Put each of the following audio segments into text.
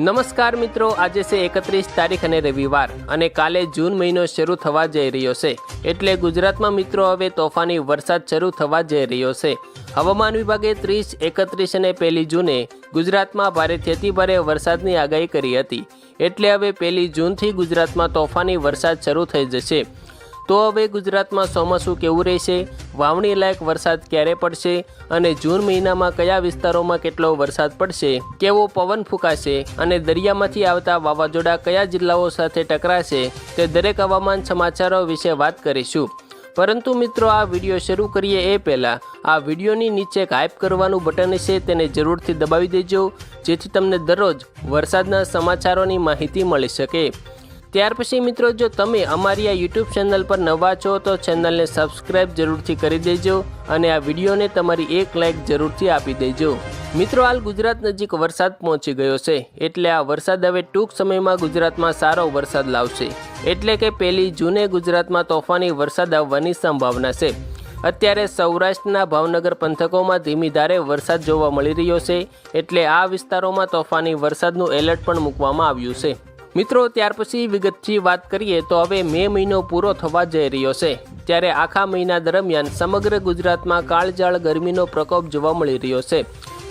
નમસ્કાર મિત્રો, આજે છે 31 તારીખ અને રવિવાર અને કાલે જૂન મહિનો શરૂ થવા જઈ રહ્યો છે, એટલે ગુજરાતમાં મિત્રો હવે તોફાની વરસાદ શરૂ થવા જઈ રહ્યો છે। હવામાન વિભાગે 30, 31 અને 1 જૂને ગુજરાતમાં ભારેથી અતિભારે વરસાદની આગાહી કરી હતી, એટલે હવે 1 જૂનથી ગુજરાતમાં તોફાની વરસાદ શરૂ થઈ જશે। તો હવે ગુજરાતમાં ચોમાસું કેવું રહેશે, વાવણી લાયક વરસાદ ક્યારે પડશે અને જૂન મહિનામાં કયા વિસ્તારોમાં કેટલો વરસાદ પડશે, કેવો પવન ફૂંકાશે અને દરિયામાંથી આવતા વાવાઝોડા કયા જિલ્લાઓ સાથે ટકરાશે, તે દરેક હવામાન સમાચારો વિશે વાત કરીશું। પરંતુ મિત્રો, આ વિડીયો શરૂ કરીએ એ પહેલાં આ વિડીયોની નીચે એક હાઇપ કરવાનું બટન છે, તેને જરૂરથી દબાવી દેજો, જેથી તમને દરરોજ વરસાદના સમાચારોની માહિતી મળી શકે। ત્યાર પછી મિત્રો, જો તમે અમારી આ યુટ્યુબ ચેનલ પર નવા છો તો ચેનલને સબસ્ક્રાઈબ જરૂરથી કરી દેજો અને આ વિડીયોને તમારી એક લાઇક જરૂરથી આપી દેજો। મિત્રો, હાલ ગુજરાત નજીક વરસાદ પહોંચી ગયો છે, એટલે આ વરસાદ હવે ટૂંક સમયમાં ગુજરાતમાં સારો વરસાદ લાવશે, એટલે કે 1 જૂને ગુજરાતમાં તોફાની વરસાદ આવવાની સંભાવના છે। અત્યારે સૌરાષ્ટ્રના ભાવનગર પંથકોમાં ધીમી ધારે વરસાદ જોવા મળી રહ્યો છે, એટલે આ વિસ્તારોમાં તોફાની વરસાદનું એલર્ટ પણ મૂકવામાં આવ્યું છે। મિત્રો, ત્યાર પછી વિગતથી વાત કરીએ તો હવે મે મહિનો પૂરો થવા જઈ રહ્યો છે, ત્યારે આખા મહિના દરમિયાન સમગ્ર ગુજરાતમાં કાળઝાળ ગરમીનો પ્રકોપ જોવા મળી રહ્યો છે।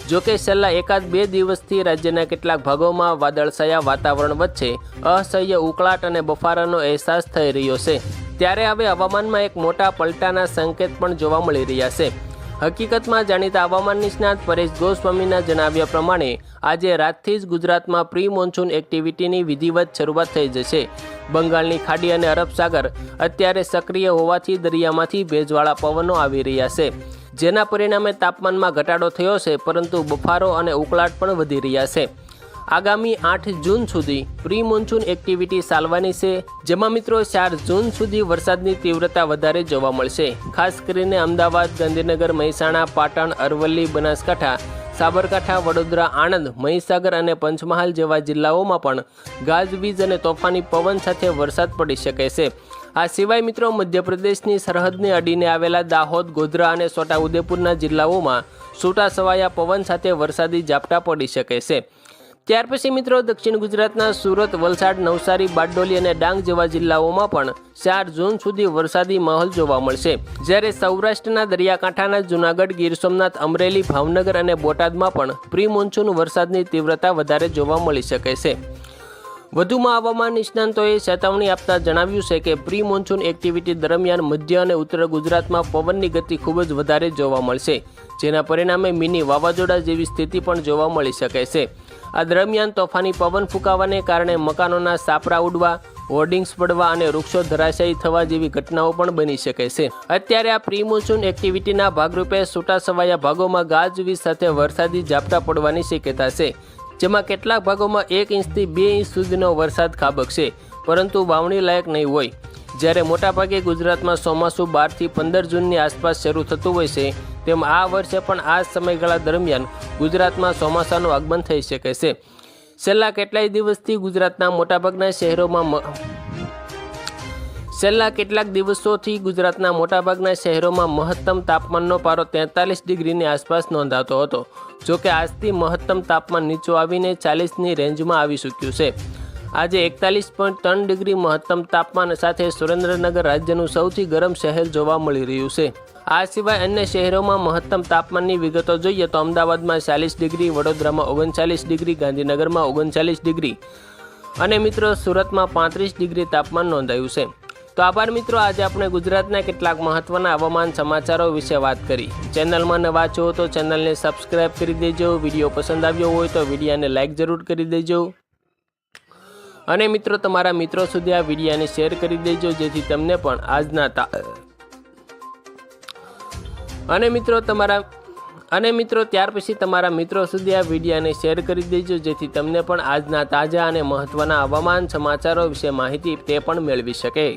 જોકે છેલ્લા 1-2 દિવસથી રાજ્યના કેટલાક ભાગોમાં વાદળછાયા વાતાવરણ વચ્ચે અસહ્ય ઉકળાટ અને બફારાનો અહેસાસ થઈ રહ્યો છે, ત્યારે હવે હવામાનમાં એક મોટા પલટાના સંકેત પણ જોવા મળી રહ્યા છે। હકીકતમાં જાણીતા હવામાન નિષ્ણાત પરેશ ગોસ્વામીના જણાવ્યા પ્રમાણે આજે રાતથી જ ગુજરાતમાં પ્રી મોન્સૂન એક્ટિવિટીની વિધિવત શરૂઆત થઈ જશે। બંગાળની ખાડી અને અરબ સાગર અત્યારે સક્રિય હોવાથી દરિયામાંથી ભેજવાળા પવનો આવી રહ્યા છે, જેના પરિણામે તાપમાનમાં ઘટાડો થયો છે, પરંતુ બફારો અને ઉકળાટ પણ વધી રહ્યા છે। આગામી 8 જૂન સુધી પ્રી મોન્સૂન એક્ટિવિટી ચાલવાની છે, જેમાં મિત્રો 4 જૂન સુધી વરસાદની તીવ્રતા વધારે જોવા મળશે। ખાસ કરીને અમદાવાદ, ગાંધીનગર, મહેસાણા, પાટણ, અરવલ્લી, બનાસકાંઠા, સાબરકાંઠા, વડોદરા, આણંદ, મહીસાગર અને પંચમહાલ જેવા જિલ્લાઓમાં પણ ગાજવીજ અને તોફાની પવન સાથે વરસાદ પડી શકે છે। આ સિવાય મિત્રો, મધ્યપ્રદેશની સરહદને અડીને આવેલા દાહોદ, ગોધરા અને છોટાઉદેપુરના જિલ્લાઓમાં છૂટાછવાયા પવન સાથે વરસાદી ઝાપટા પડી શકે છે। ત્યાર પછી મિત્રો, દક્ષિણ ગુજરાતના સુરત, વલસાડ, નવસારી, બારડોલી અને ડાંગ જેવા જિલ્લાઓમાં પણ 4 જૂન સુધી વરસાદી માહોલ જોવા મળશે, જ્યારે સૌરાષ્ટ્રના દરિયાકાંઠાના જૂનાગઢ, ગીર સોમનાથ, અમરેલી, ભાવનગર અને બોટાદમાં પણ પ્રી મોન્સૂન વરસાદની તીવ્રતા વધારે જોવા મળી શકે છે। વધુમાં હવામાન નિષ્ણાંતોએ ચેતવણી આપતા જણાવ્યું છે કે પ્રી મોન્સૂન એક્ટિવિટી દરમિયાન મધ્ય અને ઉત્તર ગુજરાતમાં પવનની ગતિ ખૂબ જ વધારે જોવા મળશે, જેના પરિણામે મિની વાવાઝોડા જેવી સ્થિતિ પણ જોવા મળી શકે છે। આ દરમિયાન તોફાની પવન ફૂંકાવાને કારણે મકાનોના સાપરા ઉડવા, હોર્ડિંગ્સ પડવા અને વૃક્ષો ધરાશાયી થવા જેવી ઘટનાઓ પણ બની શકે છે। અત્યારે આ પ્રી મોન્સૂન એક્ટિવિટીના ભાગરૂપે છૂટાછવાયા ભાગોમાં ગાજવીજ સાથે વરસાદી ઝાપટા પડવાની શક્યતા છે, જેમાં કેટલાક ભાગોમાં 1 ઇંચથી 2 ઇંચ સુધીનો વરસાદ ખાબકશે, પરંતુ વાવણી લાયક નહીં હોય। જ્યારે મોટાભાગે ગુજરાતમાં ચોમાસું 12 થી 15 જૂનની આસપાસ શરૂ થતું હોય છે, તેમ આ વર્ષે પણ આ સમયગાળા દરમિયાન ગુજરાતમાં ચોમાસાનું આગમન થઈ શકે છે। છેલ્લા કેટલાક દિવસોથી ગુજરાતના મોટાભાગના શહેરોમાં મહત્તમ તાપમાનનો પારો 43 ડિગ્રીની આસપાસ નોંધાતો હતો। જોકે આજથી મહત્તમ તાપમાન નીચું આવીને 40ની રેન્જમાં આવી ચૂક્યું છે। આજે 41.3 ડિગ્રી મહત્તમ તાપમાન સાથે સુરેન્દ્રનગર રાજ્યનું સૌથી ગરમ શહેર જોવા મળી રહ્યું છે। આ સિવાય અન્ય શહેરોમાં મહત્તમ તાપમાનની વિગતો જોઈએ તો અમદાવાદમાં 40 ડિગ્રી, વડોદરામાં 39 ડિગ્રી, ગાંધીનગરમાં 39 ડિગ્રી અને મિત્રો સુરતમાં 35 ડિગ્રી તાપમાન નોંધાયું છે। તો આભાર મિત્રો, આજે આપણે ગુજરાતના કેટલાક મહત્વના હવામાન સમાચારો વિશે વાત કરી। ચેનલમાં નવા છો તો ચેનલને સબસ્ક્રાઈબ કરી દેજો, વિડીયો પસંદ આવ્યો હોય તો વિડીયોને લાઇક જરૂર કરી દેજો અને મિત્રો તમારા મિત્રો સુધી આ વિડીયોને શેર કરી દેજો, જેથી તમને પણ ત્યાર પછી તમારા મિત્રો સુધી આ વિડીયોને શેર કરી દેજો, જેથી તમને પણ આજના તાજા અને મહત્વના હવામાન સમાચારો વિશે માહિતી તે પણ મેળવી શકે।